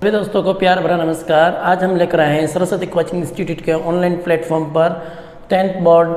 सभी दोस्तों को प्यार भरा नमस्कार। आज हम लेकर आए हैं सरस्वती कोचिंग इंस्टीट्यूट के ऑनलाइन प्लेटफॉर्म पर 10th बोर्ड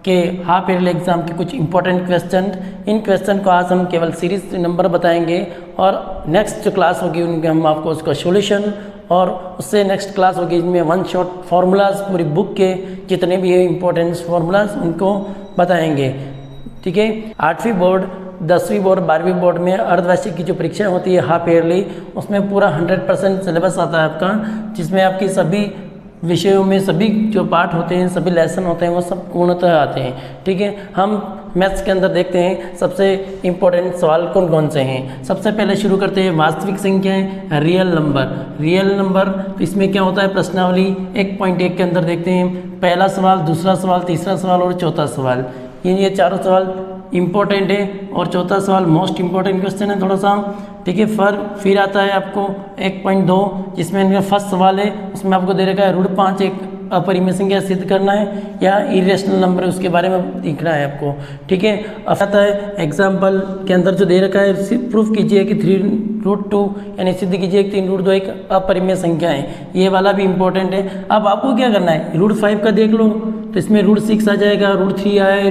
के हाफ ईयरली एग्जाम के कुछ इंपॉर्टेंट क्वेश्चन। इन क्वेश्चन को आज हम केवल सीरीज नंबर बताएंगे और नेक्स्ट जो क्लास होगी उनके हम आपको उसका सॉल्यूशन और उससे नेक्स्ट क्लास होगी जिनमें वन शॉट फार्मूलाज पूरी बुक के जितने भी है इंपॉर्टेंट फार्मूलाज उनको बताएंगे। ठीक है, 8वीं बोर्ड 10वीं बोर्ड 12वीं बोर्ड में अर्धवार्षिक की जो परीक्षा होती है हाफ ईयरली, उसमें पूरा 100% सिलेबस आता है आपका, जिसमें आपकी सभी विषयों में सभी जो पार्ट होते हैं सभी लेसन होते हैं वो सब पूर्णतः आते हैं। ठीक है, हम मैथ्स के अंदर देखते हैं सबसे इम्पोर्टेंट सवाल कौन कौन से हैं। सबसे पहले शुरू करते हैं वास्तविक संख्याएं, रियल नंबर। रियल नंबर इसमें क्या होता है, प्रश्नावली 1.1 के अंदर देखते हैं पहला सवाल, दूसरा सवाल, तीसरा सवाल और चौथा सवाल। ये चारों सवाल इम्पोर्टेंट है और चौथा सवाल मोस्ट इम्पोर्टेंट क्वेश्चन है थोड़ा सा। ठीक है, फिर आता है आपको 1.2 जिसमें इनका फर्स्ट सवाल है, उसमें आपको दे रखा है √5 एक अपरिमेय संख्या सिद्ध करना है या इरेशनल नंबर है उसके बारे में लिखना है आपको। ठीक है, अब आता है एग्जाम्पल के अंदर जो दे रखा है प्रूफ कीजिए कि 3√2 यानी सिद्ध कीजिए कि 3√2 एक अपरिमेय संख्या है। ये वाला भी इम्पोर्टेंट है। अब आपको क्या करना है, √5 का देख लो तो इसमें √6 आ जाएगा, √3 आए,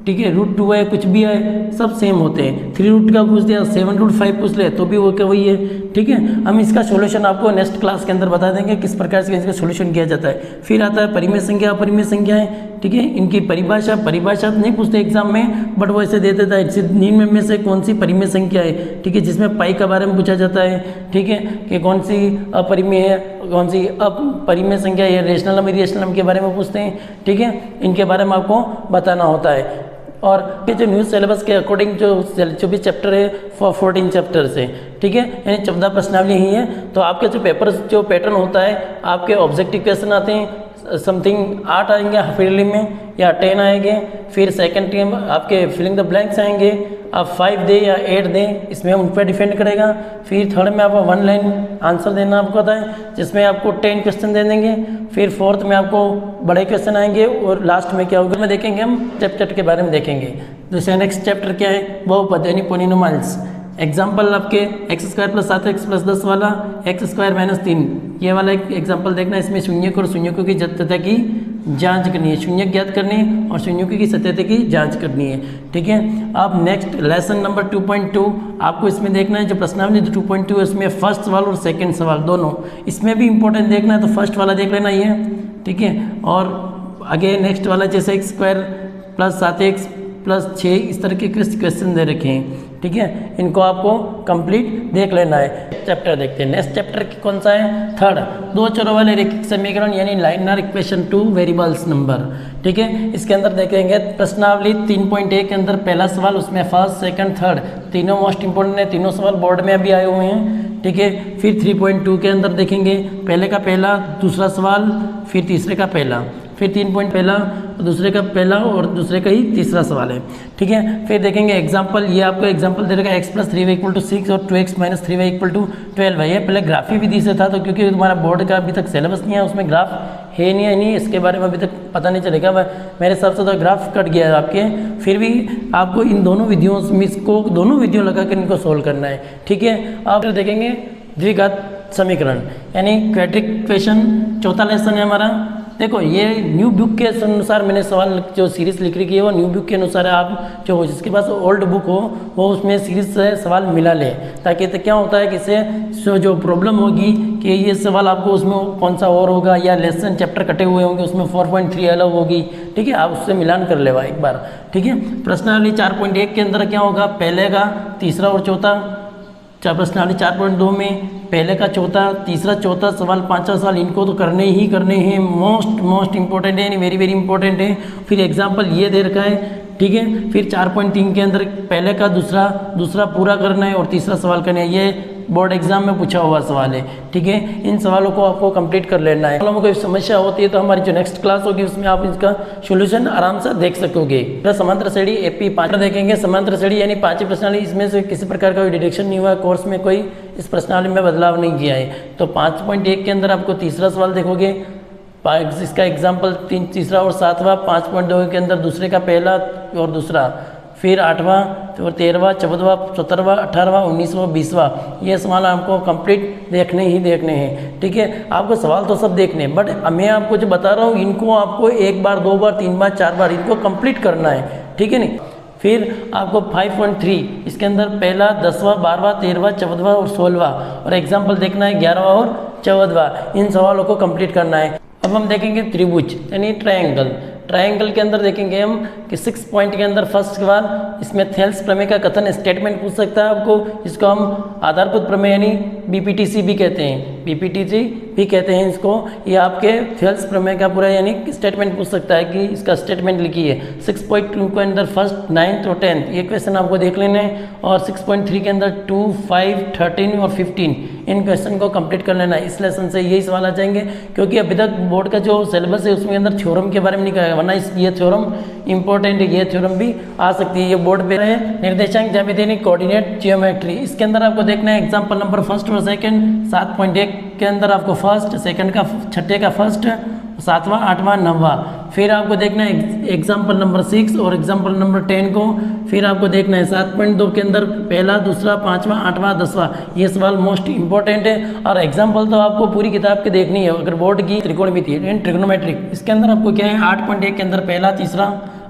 ठीक है, √2 है, कुछ भी है सब सेम होते हैं। 3 का पूछ दिया, 7√5 पूछ ले तो भी वो क्या वही है। ठीक है, हम इसका सॉल्यूशन आपको नेक्स्ट क्लास के अंदर बता देंगे किस प्रकार से इसका सॉल्यूशन किया जाता है। फिर आता है परिमेय संख्या अपरिमेय संख्याएं। ठीक है, इनकी परिभाषा तो नहीं पूछते एग्जाम में, बट वो ऐसे दे देता है निम्न में से कौन सी परिमेय संख्या है। ठीक है, जिसमें पाई के बारे में पूछा जाता है। ठीक है, कि कौन सी अपरिमेय है, कौन सी अपरिमेय संख्या है, रेशनल नंबर इरेशनल नंबर के बारे में पूछते हैं। ठीक है, इनके बारे में आपको बताना होता है। और ये जो न्यूज़ सिलेबस के अकॉर्डिंग जो भी चैप्टर है 14 चैप्टर से, ठीक है, यानी 14 प्रश्नावली ही है। तो आपके जो पेपर जो पैटर्न होता है, आपके ऑब्जेक्टिव क्वेश्चन आते हैं समथिंग 8 आएंगे हाफ ईयरली में या 10 आएंगे। फिर सेकंड टाइम आपके फिलिंग द ब्लैंक्स आएंगे, आप 5 दे या 8 दें इसमें उन पर डिपेंड करेगा। फिर थर्ड में आपको 1 लाइन आंसर देना आपको होता है जिसमें आपको 10 क्वेश्चन दे देंगे। फिर फोर्थ में आपको बड़े क्वेश्चन आएंगे और लास्ट में क्या होगा में देखेंगे हम चैप्टर के बारे में देखेंगे। दूसरा नेक्स्ट चैप्टर क्या है, बहुपद यानी पॉलिनोमियल्स। एग्जाम्पल आपके x² + 7x + 10 वाला, x² - 3 ये वाला एक एग्जाम्पल देखना। इसमें शून्यक और शून्यकों की सत्यता की जांच करनी है, शून्यक ज्ञात करनी है और शून्यकों की सत्यता की जांच करनी है। ठीक है, अब नेक्स्ट लेसन नंबर 2.2 आपको इसमें देखना है। जो प्रश्नावली 2.2 है उसमें फर्स्ट सवाल और सेकंड सवाल दोनों, इसमें भी इंपॉर्टेंट देखना है तो फर्स्ट वाला देख लेना ये। ठीक है, और आगे नेक्स्ट वाला जैसे x² + 7x + 6 इस तरह के क्वेश्चन दे रखे हैं। ठीक है, इनको आपको कंप्लीट देख लेना है। चैप्टर देखते हैं, नेक्स्ट चैप्टर कौन सा है, थर्ड, दो चरों वाले रैखिक समीकरण यानी लाइनर इक्वेशन 2 वेरिएबल्स नंबर। ठीक है, इसके अंदर देखेंगे प्रश्नावली 3.1 के अंदर पहला सवाल, उसमें फर्स्ट सेकंड थर्ड तीनों मोस्ट इंपोर्टेंट है, तीनों सवाल बोर्ड में अभी आए हुए हैं। ठीक है, फिर 3.2 के अंदर देखेंगे पहले का पहला, दूसरा सवाल, फिर तीसरे का पहला, फिर 3 पॉइंट पहला, दूसरे का पहला और दूसरे का ही तीसरा सवाल है। ठीक है, फिर देखेंगे एग्जाम्पल, ये आपको एग्जाम्पल दे रखा है x + 3y = 6 और 2x - 3y = 12 है। ये पहले ग्राफ ही विधि से था, तो क्योंकि तुम्हारा बोर्ड का अभी तक सिलेबस नहीं है उसमें ग्राफ है नहीं, इसके बारे में अभी तक पता नहीं चलेगा। मेरे हिसाब से तो ग्राफ कट गया है आपके। फिर भी आपको इन दोनों विधियों में इसको दोनों विधियों लगा कर इनको सोल्व करना है। ठीक है, आप देखेंगे द्विघात समीकरण यानी क्वाड्रेटिक इक्वेशन, चौथा लेसन है हमारा। देखो ये न्यू बुक के अनुसार मैंने सवाल जो सीरीज लिख रही है वो न्यू बुक के अनुसार है। आप जो जिसके पास ओल्ड बुक हो वो उसमें सीरीज से सवाल मिला ले, ताकि तो क्या होता है कि इससे जो प्रॉब्लम होगी कि ये सवाल आपको उसमें कौन सा और होगा या लेसन चैप्टर कटे हुए होंगे उसमें 4.3 अलग होगी। ठीक है, आप उससे मिलान कर लेवा एक बार। ठीक है, प्रश्नावली 4.1 के अंदर क्या होगा, पहले का तीसरा और चौथा। प्रश्नावली 4.2 में पहले का चौथा, तीसरा चौथा सवाल, पांचवा सवाल, इनको तो करने हैं। मोस्ट इंपॉर्टेंट है, वेरी वेरी इंपॉर्टेंट है। फिर एग्जाम्पल ये दे रखा है। ठीक है, फिर 4.3 के अंदर पहले का दूसरा पूरा करना है और तीसरा सवाल करना है। ये बोर्ड एग्जाम में पूछा हुआ सवाल है। ठीक है, इन सवालों को आपको कंप्लीट कर लेना है। सवालों में कोई समस्या होती है तो हमारी जो नेक्स्ट क्लास होगी उसमें आप इसका सॉल्यूशन आराम से देख सकोगे। समांतर श्रेणी AP 5 देखेंगे। समांतर श्रेणी यानी 5 प्रश्नावली, इसमें से किसी प्रकार का कोई डिडक्शन नहीं हुआ है, कोर्स में कोई इस प्रश्नावली में बदलाव नहीं किया है। तो 5.1 के अंदर आपको तीसरा सवाल देखोगे, इसका एग्जाम्पल तीसरा और सातवां। 5.2 के अंदर दूसरे का पहला और दूसरा, फिर 8वां, फिर 13वां, 14वां, 17वां, 18वां, 19वां, 20वां, ये सवाल आपको कंप्लीट देखने ही देखने हैं। ठीक है, आपको सवाल तो सब देखने हैं, बट मैं आपको जो बता रहा हूँ इनको आपको 1 बार, 2 बार, 3 बार, 4 बार इनको कंप्लीट करना है। ठीक है नहीं। फिर आपको 5.3 इसके अंदर पहला, 10वां, 12वां, 13वां, 14वां और 16वां और एग्जाम्पल देखना है 11वां और 14वां। इन सवालों को कंप्लीट करना है। अब हम देखेंगे त्रिभुज यानी ट्रायंगल। ट्रायंगल के अंदर देखेंगे हम कि 6 पॉइंट के अंदर फर्स्ट सवाल, इसमें थेल्स प्रमेय का कथन स्टेटमेंट पूछ सकता है आपको। इसको हम आधारभूत प्रमेय यानी बीपीटीसी भी कहते हैं, बीपीटीसी भी कहते हैं इसको। ये आपके थेल्स प्रमेय का पूरा यानी स्टेटमेंट पूछ सकता है कि इसका स्टेटमेंट लिखिए। 6.2 के अंदर फर्स्ट, 9th और 10th ये क्वेश्चन आपको देख लेने हैं, और 6.3 के अंदर 2, 5, 13 और 15 इन क्वेश्चन को कंप्लीट कर लेना है। इस लेसन से यही सवाल आ जाएंगे, क्योंकि अभी तक बोर्ड का जो सिलेबस है उसमें अंदर थ्योरम के बारे में नहीं कराया, वरना ये थ्योरम इंपॉर्टेंट है, ये थ्योरम भी आ सकती है। ये बोर्ड पे है निर्देशांक ज्यामिति कोऑर्डिनेट जियोमेट्री। इसके अंदर आपको देखना है एग्जाम्पल नंबर फर्स्ट और सेकंड। 7.1 के अंदर आपको फर्स्ट, सेकंड का, छठे का फर्स्ट, 7वां, 8वां, 9वां। फिर आपको देखना है एग्जाम्पल नंबर 6 और एग्जाम्पल नंबर 10 को। फिर आपको देखना है 7.2 के अंदर पहला, दूसरा, 5वां, 8वां, 10वां। ये सवाल मोस्ट इंपॉर्टेंट है, और एग्जाम्पल तो आपको पूरी किताब की देखनी है अगर बोर्ड की त्रिकोणमिति ट्रिग्नोमेट्रिक। इसके अंदर आपको क्या है 8.1 के अंदर पहला, तीसरा,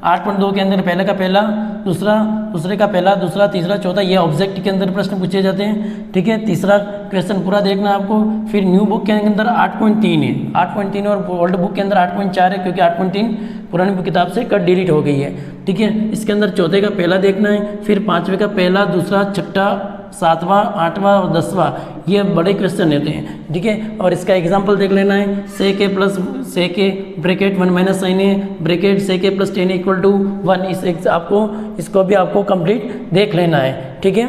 8.2 के अंदर पहले का पहला, दूसरा, दूसरे का पहला, दूसरा, तीसरा, चौथा, ये ऑब्जेक्ट के अंदर प्रश्न पूछे जाते हैं। ठीक है, तीसरा क्वेश्चन पूरा देखना आपको। फिर न्यू बुक के अंदर 8.3 है, 8.3 और ओल्ड बुक के अंदर 8.4 है, क्योंकि 8.3 पुरानी किताब से कट डिलीट हो गई है। ठीक है, इसके अंदर चौथे का पहला देखना है, फिर 5वें का पहला, दूसरा, छठा, 7वां, 8वां और 10वां, ये बड़े क्वेश्चन रहते हैं। ठीक है, और इसका एग्जाम्पल देख लेना है। sec a plus sec a bracket 1 minus sin a bracket sec a plus tan a equal to 1। आपको इसको भी आपको कंप्लीट देख लेना है। ठीक है,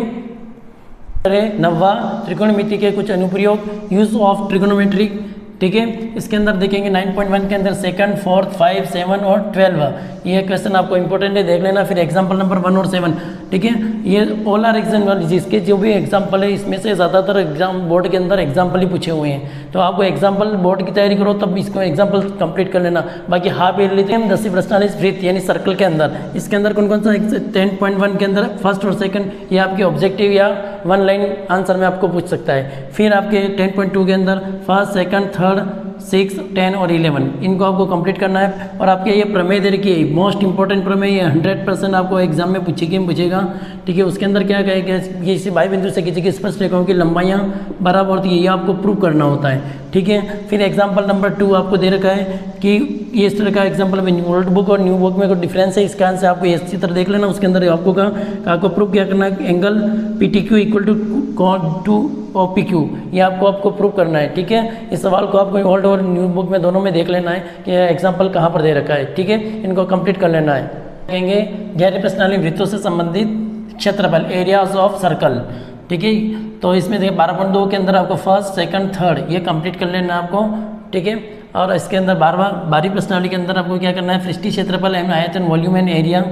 9वां त्रिकोणमिति के कुछ अनुप्रयोग, यूज ऑफ ट्रिगोनोमेट्रिक। ठीक है, इसके अंदर देखेंगे 9.1 के अंदर सेकंड, 4th, 5, 7 और 12 ये क्वेश्चन आपको इंपॉर्टेंट है, देख लेना। फिर एग्जांपल नंबर 1 और 7। ठीक है, ये ऑल आर एग्जाम्पल, जिसके जो भी एग्जांपल है इसमें से ज़्यादातर एग्जाम बोर्ड के अंदर एग्जांपल ही पूछे हुए हैं, तो आपको एग्जांपल बोर्ड की तैयारी करो तब इसको एग्जांपल कंप्लीट कर लेना। बाकी हाफ ईयरली हम 10 प्रश्नावली वृत्त यानी सर्कल के अंदर, इसके अंदर कौन कौन सा 10.1 के अंदर फर्स्ट और सेकंड, ये आपके ऑब्जेक्टिव या 1 लाइन आंसर में आपको पूछ सकता है। फिर आपके 10.2 के अंदर फर्स्ट, सेकंड, 3rd, 6, 10 और 11 इनको आपको कंप्लीट करना है। और आपके ये प्रमेय दे रखी है, मोस्ट इंपॉर्टेंट प्रमेय, ये 100% आपको एग्जाम में पूछेगा। ठीक है, उसके अंदर क्या कहेगा, ये इसी बाई बिंदु से किसी की स्पष्ट रेखाओं की लंबाइयाँ बराबर होती है, ये आपको प्रूव करना होता है। ठीक है, फिर एग्जाम्पल नंबर 2 आपको दे रखा है कि ये इस तरह का एग्जाम्पल में ओल्ड बुक और न्यू बुक में कोई डिफरेंस है, इसका आंसर आपको इसी तरह देख लेना। उसके अंदर आपको प्रूव क्या करना है, angle PTQ equal to OPQ, ये आपको प्रूव करना है। ठीक है, इस सवाल को आपको ओल्ड और न्यू बुक में दोनों में देख लेना है कि एग्जाम्पल कहाँ पर दे रखा है। ठीक है, इनको कंप्लीट कर लेना है। कहेंगे गहरे प्रश्नावली वृत्तों से संबंधित क्षेत्रफल, एरियाज ऑफ सर्कल। ठीक है, तो इसमें देखिए 12.2 के अंदर आपको फर्स्ट, सेकंड, 3rd ये कंप्लीट कर लेना है आपको। ठीक है, और इसके अंदर 12वीं प्रश्नावली के अंदर आपको क्या करना है, पृष्ठीय क्षेत्रफल एवं आयतन, वॉल्यूम एंड एरिया।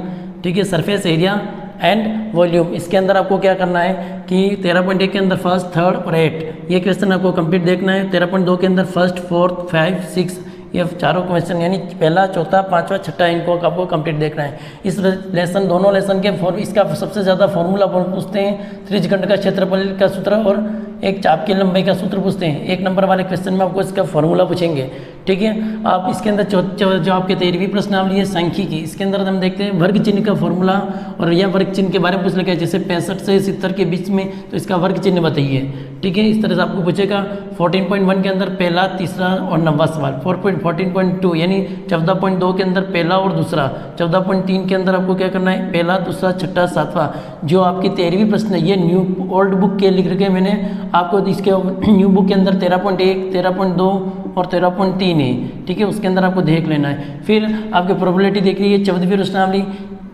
ठीक है, सरफेस एरिया एंड वॉल्यूम। इसके अंदर आपको क्या करना है कि 13.1 के अंदर फर्स्ट, 3rd और 8 ये क्वेश्चन आपको कंप्लीट देखना है। 13.2 के अंदर फर्स्ट, 4th, 5, 6 ये चारों क्वेश्चन यानी पहला, चौथा, 5वां, 6ठा इनको आपको कंप्लीट देखना है। इस लेसन, दोनों लेसन के इसका सबसे ज़्यादा फॉर्मूला पूछते हैं, त्रिज्यखंड का क्षेत्रफल का सूत्र और एक चाप की लंबाई का सूत्र पूछते हैं। 1 नंबर वाले क्वेश्चन में आपको इसका फॉर्मूला पूछेंगे। ठीक है, आप इसके अंदर जो आपके 13वीं प्रश्नावली है सांख्यिकी, इसके अंदर हम देखते हैं वर्ग चिन्ह का फॉर्मूला, और यह वर्ग चिन्ह के बारे में पूछ लिखा है, जैसे 65 से 70 के बीच में, तो इसका वर्ग चिन्ह बताइए। ठीक है, इस तरह से आपको पूछेगा। 14.1 के अंदर पहला, तीसरा और 9वां सवाल। 14.2 यानी 14.2 के अंदर पहला और दूसरा। 14.3 के अंदर आपको क्या करना है, पहला, दूसरा, छठा, 7वां। जो आपकी 13वीं प्रश्न है ये न्यू ओल्ड बुक के लिख रखे मैंने आपको, इसके न्यू बुक के अंदर 13.1, 13.2 और 13.3 है। ठीक है, उसके अंदर आपको देख लेना है। फिर आपकी प्रोबेबिलिटी देख रही है 14वीं प्रश्नावली,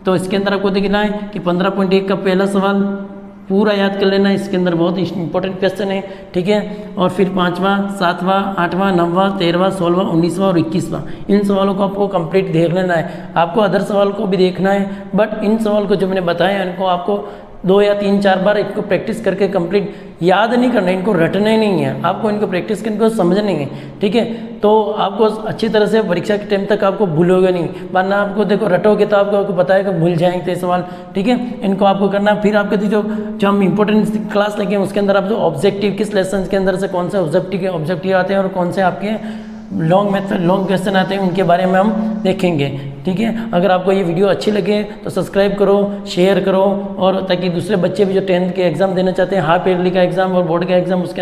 तो इसके अंदर आपको देखना है कि 15.1 का पहला सवाल पूरा याद कर लेना है, इसके अंदर बहुत इंपॉर्टेंट क्वेश्चन है। ठीक है, और फिर 5वां, 7वां, 8वां, 9वां, 13वां, 16वां, 19वां और 21वां इन सवालों को आपको कंप्लीट देख लेना है। आपको अदर सवाल को भी देखना है, बट इन सवाल को जो मैंने बताया इनको आपको 2 या 3-4 बार इनको प्रैक्टिस करके कंप्लीट याद नहीं करना, इनको रटने नहीं है, आपको इनको प्रैक्टिस करके समझने है, ठीक है। तो आपको अच्छी तरह से परीक्षा के टाइम तक आपको भूलोगे नहीं, वरना आपको देखो रटोगे तो आपको पता है कि भूल जाएंगे सवाल, ठीक है। इनको आपको करना, फिर आपके जो हम इंपॉर्टेंट क्लास लगे उसके अंदर आप जो ऑब्जेक्टिव किस लेसन के अंदर से कौन से ऑब्जेक्टिव आते हैं और कौन से आपके लॉन्ग क्वेश्चन आते हैं उनके बारे में हम देखेंगे, ठीक है। अगर आपको ये वीडियो अच्छी लगे तो सब्सक्राइब करो, शेयर करो, और ताकि दूसरे बच्चे भी जो 10th के एग्ज़ाम देना चाहते हैं, हाफ ईयरली का एग्ज़ाम और बोर्ड का एग्ज़ाम, उसके